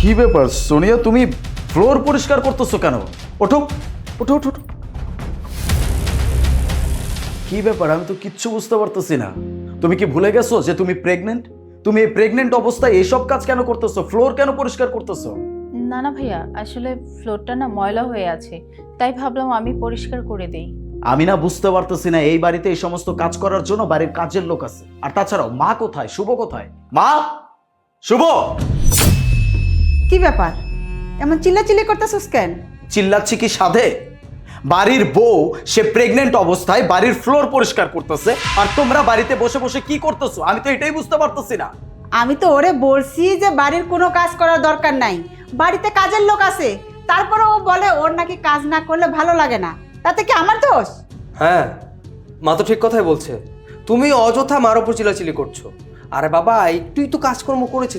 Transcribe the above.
কি ব্যাপার সোনিয়া, তুমি ফ্লোর পরিষ্কার করতেছো কেন? ওঠো ওঠো ওঠো ওঠো। কি ব্যাপার, আমি তো কিচ্ছু বুঝতে পারতেছি না। তুমি কি ভুলে গেছো যে তুমি প্রেগনেন্ট? তুমি এই প্রেগনেন্ট অবস্থায় এইসব কাজ কেন করতেছো? ফ্লোর কেন পরিষ্কার করতেছো? না না ভাইয়া, আসলে ফ্লোরটা না ময়লা হয়ে আছে, তাই ভাবলাম আমি পরিষ্কার করে দেই। আমি না বুঝতে পারতেছি না, এই বাড়িতে এই সমস্ত কাজ করার জন্য বাড়ির কাজের লোক আছে, আর তাছাড়াও মা কোথায়, শুভ কোথায়? মা, শুভ! কি ব্যাপার, এমন চিল্লাচিল্লি করতেছিস কেন? চিল্লাচ্ছি কি সাধে? বাড়ির বউ সে প্রেগনেন্ট অবস্থায় বাড়ির ফ্লোর পরিষ্কার করতেছে, আর তোমরা বাড়িতে বসে বসে কি করতেছো? আমি তো এটাই বুঝতে পারতেছি না। আমি তো ওরে বলছি যে বাড়ির কোনো কাজ করার দরকার নাই, বাড়িতে কাজের লোক আছে, তারপরে ও বলে ওর নাকি কাজ না করলে ভালো লাগে না। তাতে কি আমার দোষ? হ্যাঁ, মা তো ঠিক কথাই বলছে। তুমি অযথা মার ওপর চিল্লাচিল্লি করছো। আরে বাবা, একটুই তো কাজকর্ম করেছি,